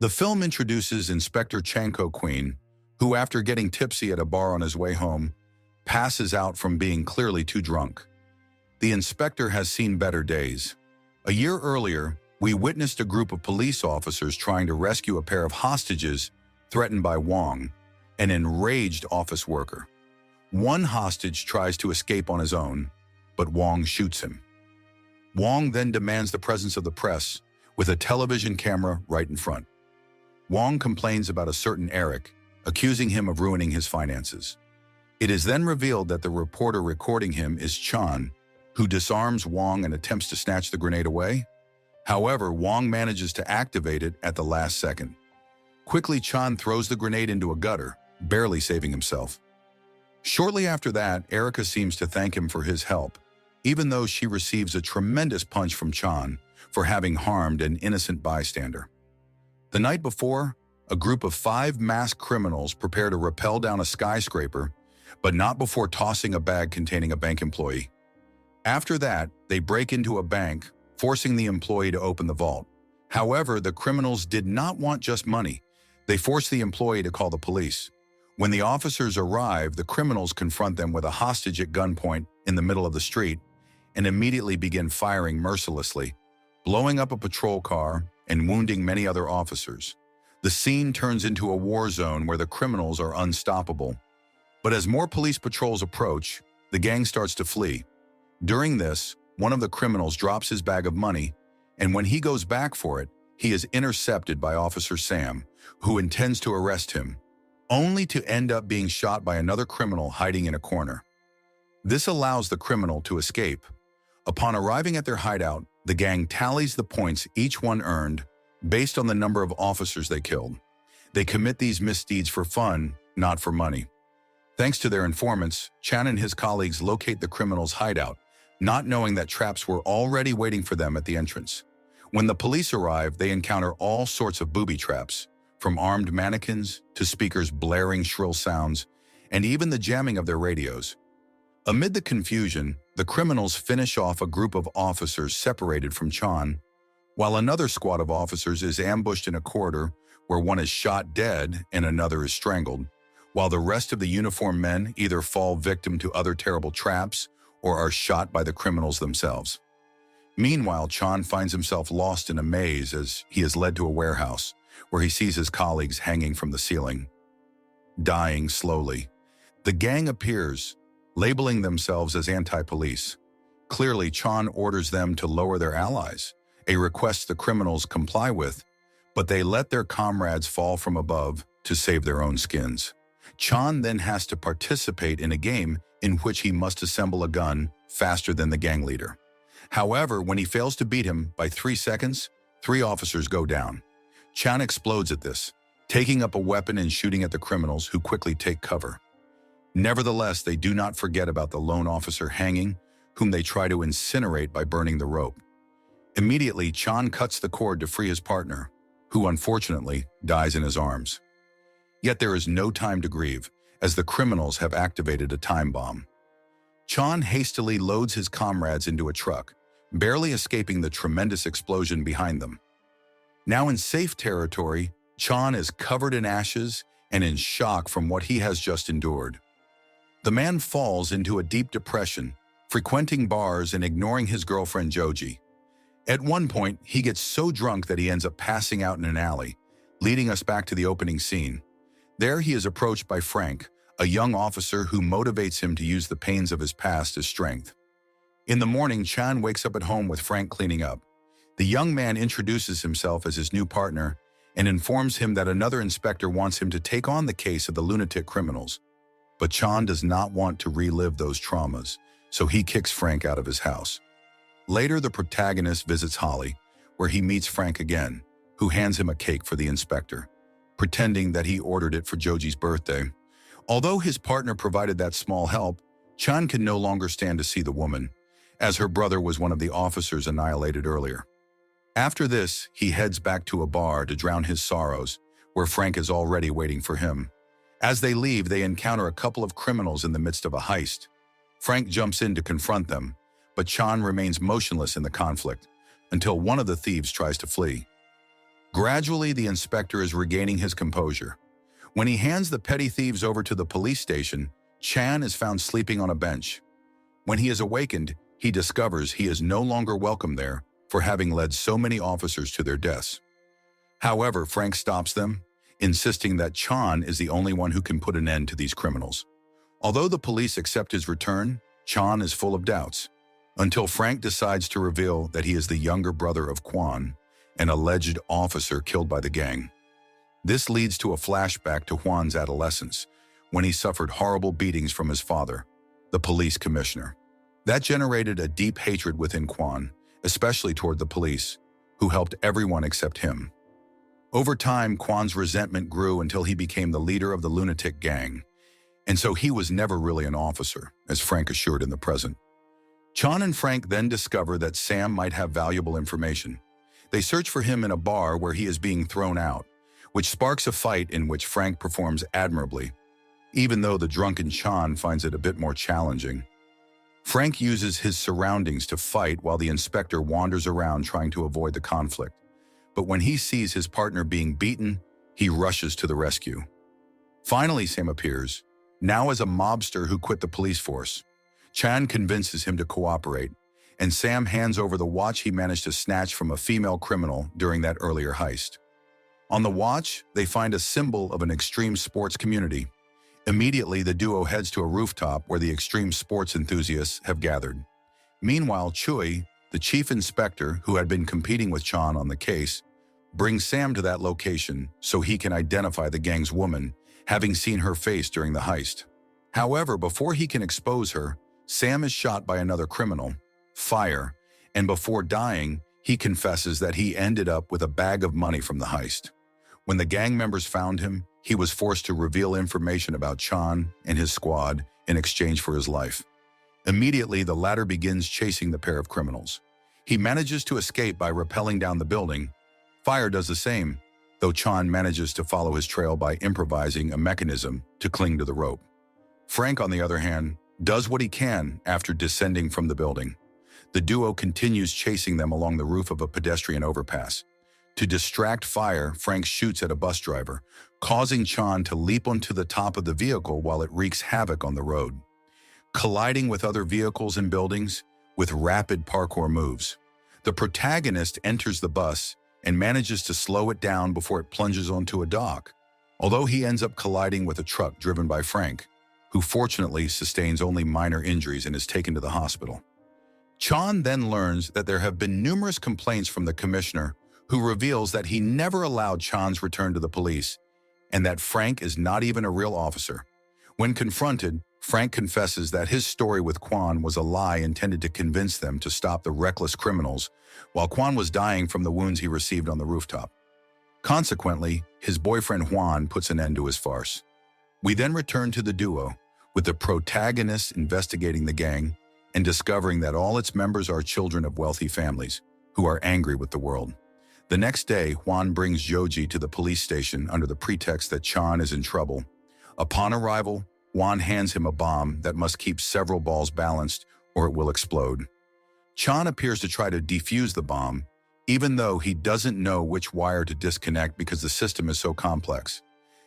The film introduces Inspector Chanko Queen, who after getting tipsy at a bar on his way home, passes out from being clearly too drunk. The inspector has seen better days. A year earlier, we witnessed a group of police officers trying to rescue a pair of hostages threatened by Wong, an enraged office worker. One hostage tries to escape on his own, but Wong shoots him. Wong then demands the presence of the press with a television camera right in front. Wong complains about a certain Eric, accusing him of ruining his finances. It is then revealed that the reporter recording him is Chan, who disarms Wong and attempts to snatch the grenade away. However, Wong manages to activate it at the last second. Quickly, Chan throws the grenade into a gutter, barely saving himself. Shortly after that, Erica seems to thank him for his help, even though she receives a tremendous punch from Chan for having harmed an innocent bystander. The night before, a group of 5 masked criminals prepare to rappel down a skyscraper, but not before tossing a bag containing a bank employee. After that, they break into a bank, forcing the employee to open the vault. However, the criminals did not want just money. They forced the employee to call the police. When the officers arrive, the criminals confront them with a hostage at gunpoint in the middle of the street and immediately begin firing mercilessly, blowing up a patrol car and wounding many other officers. The scene turns into a war zone where the criminals are unstoppable. But as more police patrols approach, the gang starts to flee. During this, one of the criminals drops his bag of money, and when he goes back for it, he is intercepted by Officer Sam, who intends to arrest him, only to end up being shot by another criminal hiding in a corner. This allows the criminal to escape. Upon arriving at their hideout, the gang tallies the points each one earned based on the number of officers they killed. They commit these misdeeds for fun, not for money. Thanks to their informants, Chan and his colleagues locate the criminals' hideout, not knowing that traps were already waiting for them at the entrance. When the police arrive, they encounter all sorts of booby traps, from armed mannequins to speakers blaring shrill sounds, and even the jamming of their radios. Amid the confusion, the criminals finish off a group of officers separated from Chan, while another squad of officers is ambushed in a corridor where one is shot dead and another is strangled, while the rest of the uniformed men either fall victim to other terrible traps or are shot by the criminals themselves. Meanwhile, Chan finds himself lost in a maze as he is led to a warehouse, where he sees his colleagues hanging from the ceiling, dying slowly. The gang appears, labeling themselves as anti-police. Clearly, Chan orders them to lower their allies, a request the criminals comply with, but they let their comrades fall from above to save their own skins. Chan then has to participate in a game in which he must assemble a gun faster than the gang leader. However, when he fails to beat him by 3 seconds, 3 officers go down. Chan explodes at this, taking up a weapon and shooting at the criminals, who quickly take cover. Nevertheless, they do not forget about the lone officer hanging, whom they try to incinerate by burning the rope. Immediately, Chan cuts the cord to free his partner, who unfortunately dies in his arms. Yet there is no time to grieve, as the criminals have activated a time bomb. Chan hastily loads his comrades into a truck, barely escaping the tremendous explosion behind them. Now in safe territory, Chan is covered in ashes and in shock from what he has just endured. The man falls into a deep depression, frequenting bars and ignoring his girlfriend Joji. At one point, he gets so drunk that he ends up passing out in an alley, leading us back to the opening scene. There he is approached by Frank, a young officer who motivates him to use the pains of his past as strength. In the morning, Chan wakes up at home with Frank cleaning up. The young man introduces himself as his new partner and informs him that another inspector wants him to take on the case of the lunatic criminals. But Chan does not want to relive those traumas, so he kicks Frank out of his house. Later, the protagonist visits Holly, where he meets Frank again, who hands him a cake for the inspector, pretending that he ordered it for Joji's birthday. Although his partner provided that small help, Chan can no longer stand to see the woman, as her brother was one of the officers annihilated earlier. After this, he heads back to a bar to drown his sorrows, where Frank is already waiting for him. As they leave, they encounter a couple of criminals in the midst of a heist. Frank jumps in to confront them, but Chan remains motionless in the conflict until one of the thieves tries to flee. Gradually, the inspector is regaining his composure. When he hands the petty thieves over to the police station, Chan is found sleeping on a bench. When he is awakened, he discovers he is no longer welcome there for having led so many officers to their deaths. However, Frank stops them, insisting that Chan is the only one who can put an end to these criminals. Although the police accept his return, Chan is full of doubts, until Frank decides to reveal that he is the younger brother of Kwan, an alleged officer killed by the gang. This leads to a flashback to Juan's adolescence, when he suffered horrible beatings from his father, the police commissioner. That generated a deep hatred within Kwan, especially toward the police, who helped everyone except him. Over time, Kwan's resentment grew until he became the leader of the lunatic gang, and so he was never really an officer, as Frank assured in the present. Chan and Frank then discover that Sam might have valuable information. They search for him in a bar where he is being thrown out, which sparks a fight in which Frank performs admirably, even though the drunken Chan finds it a bit more challenging. Frank uses his surroundings to fight while the inspector wanders around trying to avoid the conflict. But when he sees his partner being beaten, he rushes to the rescue. Finally, Sam appears, now as a mobster who quit the police force. Chan convinces him to cooperate, and Sam hands over the watch he managed to snatch from a female criminal during that earlier heist. On the watch, they find a symbol of an extreme sports community. Immediately, the duo heads to a rooftop where the extreme sports enthusiasts have gathered. Meanwhile, Chui, the chief inspector who had been competing with Chan on the case, brings Sam to that location so he can identify the gang's woman, having seen her face during the heist. However, before he can expose her, Sam is shot by another criminal, Fire, and before dying, he confesses that he ended up with a bag of money from the heist. When the gang members found him, he was forced to reveal information about Chan and his squad in exchange for his life. Immediately, the latter begins chasing the pair of criminals. He manages to escape by rappelling down the building. Fire does the same, though Chan manages to follow his trail by improvising a mechanism to cling to the rope. Frank, on the other hand, does what he can after descending from the building. The duo continues chasing them along the roof of a pedestrian overpass. To distract Fire, Frank shoots at a bus driver, causing Chan to leap onto the top of the vehicle while it wreaks havoc on the road, colliding with other vehicles and buildings with rapid parkour moves. The protagonist enters the bus and manages to slow it down before it plunges onto a dock, although he ends up colliding with a truck driven by Frank, who fortunately sustains only minor injuries and is taken to the hospital. Chan then learns that there have been numerous complaints from the commissioner, who reveals that he never allowed Chan's return to the police and that Frank is not even a real officer. When confronted, Frank confesses that his story with Kwan was a lie intended to convince them to stop the reckless criminals, while Kwan was dying from the wounds he received on the rooftop. Consequently, his boyfriend Juan puts an end to his farce. We then return to the duo, with the protagonist investigating the gang and discovering that all its members are children of wealthy families who are angry with the world. The next day, Juan brings Joji to the police station under the pretext that Chan is in trouble. Upon arrival, Juan hands him a bomb that must keep several balls balanced or it will explode. Chan appears to try to defuse the bomb, even though he doesn't know which wire to disconnect because the system is so complex.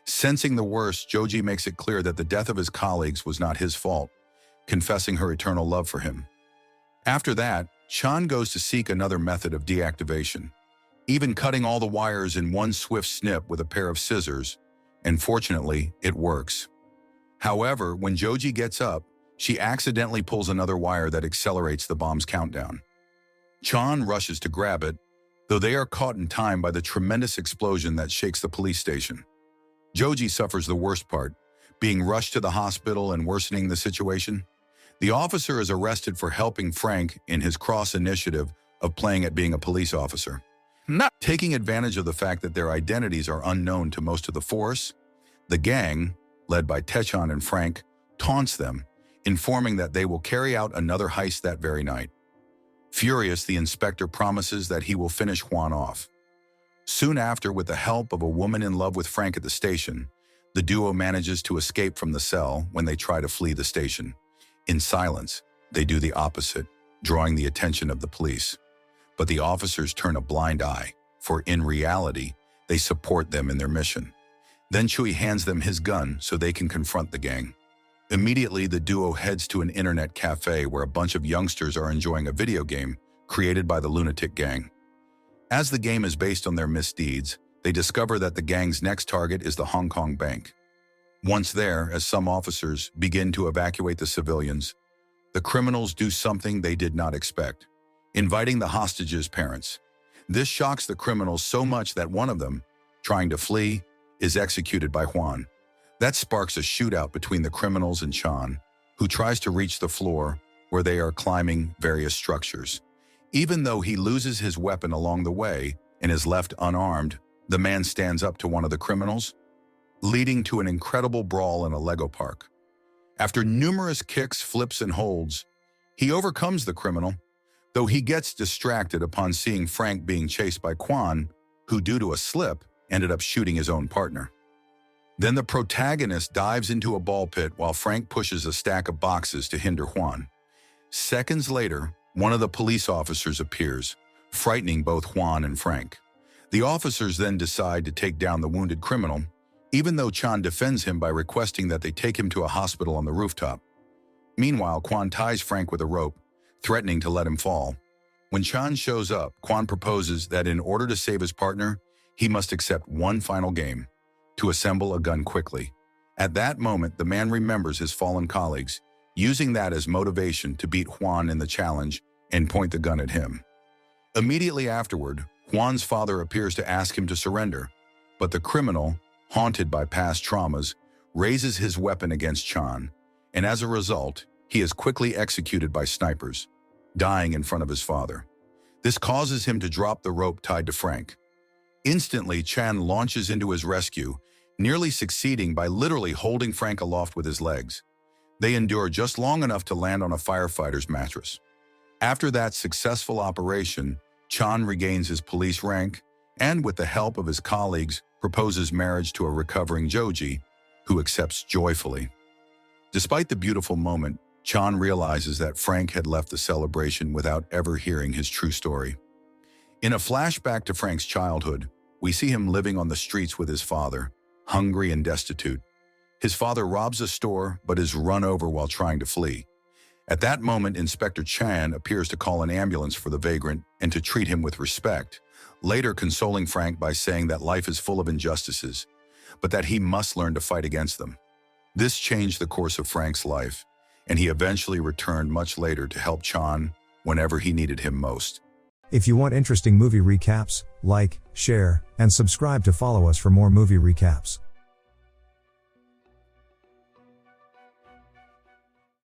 Sensing the worst, Joji makes it clear that the death of his colleagues was not his fault, confessing her eternal love for him. After that, Chan goes to seek another method of deactivation, even cutting all the wires in one swift snip with a pair of scissors, and fortunately, it works. However, when Joji gets up, she accidentally pulls another wire that accelerates the bomb's countdown. Chan rushes to grab it, though they are caught in time by the tremendous explosion that shakes the police station. Joji suffers the worst part, being rushed to the hospital and worsening the situation. The officer is arrested for helping Frank in his cross initiative of playing at being a police officer. Not taking advantage of the fact that their identities are unknown to most of the force, the gang, led by Techon and Frank, taunts them, informing that they will carry out another heist that very night. Furious, the inspector promises that he will finish Juan off. Soon after, with the help of a woman in love with Frank at the station, the duo manages to escape from the cell when they try to flee the station. In silence, they do the opposite, drawing the attention of the police. But the officers turn a blind eye, for in reality, they support them in their mission. Then Chewie hands them his gun so they can confront the gang. Immediately, the duo heads to an internet cafe where a bunch of youngsters are enjoying a video game created by the lunatic gang. As the game is based on their misdeeds, they discover that the gang's next target is the Hong Kong bank. Once there, as some officers begin to evacuate the civilians, the criminals do something they did not expect, inviting the hostages' parents. This shocks the criminals so much that one of them, trying to flee, is executed by Juan. That sparks a shootout between the criminals and Chan, who tries to reach the floor where they are climbing various structures. Even though he loses his weapon along the way and is left unarmed, the man stands up to one of the criminals, leading to an incredible brawl in a Lego park. After numerous kicks, flips, and holds, he overcomes the criminal, though he gets distracted upon seeing Frank being chased by Quan, who, due to a slip, ended up shooting his own partner. Then the protagonist dives into a ball pit while Frank pushes a stack of boxes to hinder Juan. Seconds later, one of the police officers appears, frightening both Juan and Frank. The officers then decide to take down the wounded criminal, even though Chan defends him by requesting that they take him to a hospital on the rooftop. Meanwhile, Quan ties Frank with a rope, threatening to let him fall. When Chan shows up, Quan proposes that in order to save his partner, he must accept one final game, to assemble a gun quickly. At that moment, the man remembers his fallen colleagues, using that as motivation to beat Juan in the challenge and point the gun at him. Immediately afterward, Juan's father appears to ask him to surrender, but the criminal, haunted by past traumas, raises his weapon against Chan, and as a result, he is quickly executed by snipers, dying in front of his father. This causes him to drop the rope tied to Frank. Instantly, Chan launches into his rescue, nearly succeeding by literally holding Frank aloft with his legs. They endure just long enough to land on a firefighter's mattress. After that successful operation, Chan regains his police rank and, with the help of his colleagues, proposes marriage to a recovering Joji, who accepts joyfully. Despite the beautiful moment, Chan realizes that Frank had left the celebration without ever hearing his true story. In a flashback to Frank's childhood, we see him living on the streets with his father, hungry and destitute. His father robs a store but is run over while trying to flee. At that moment, Inspector Chan appears to call an ambulance for the vagrant and to treat him with respect, later consoling Frank by saying that life is full of injustices, but that he must learn to fight against them. This changed the course of Frank's life, and he eventually returned much later to help Chan whenever he needed him most. If you want interesting movie recaps, like, share, and subscribe to follow us for more movie recaps.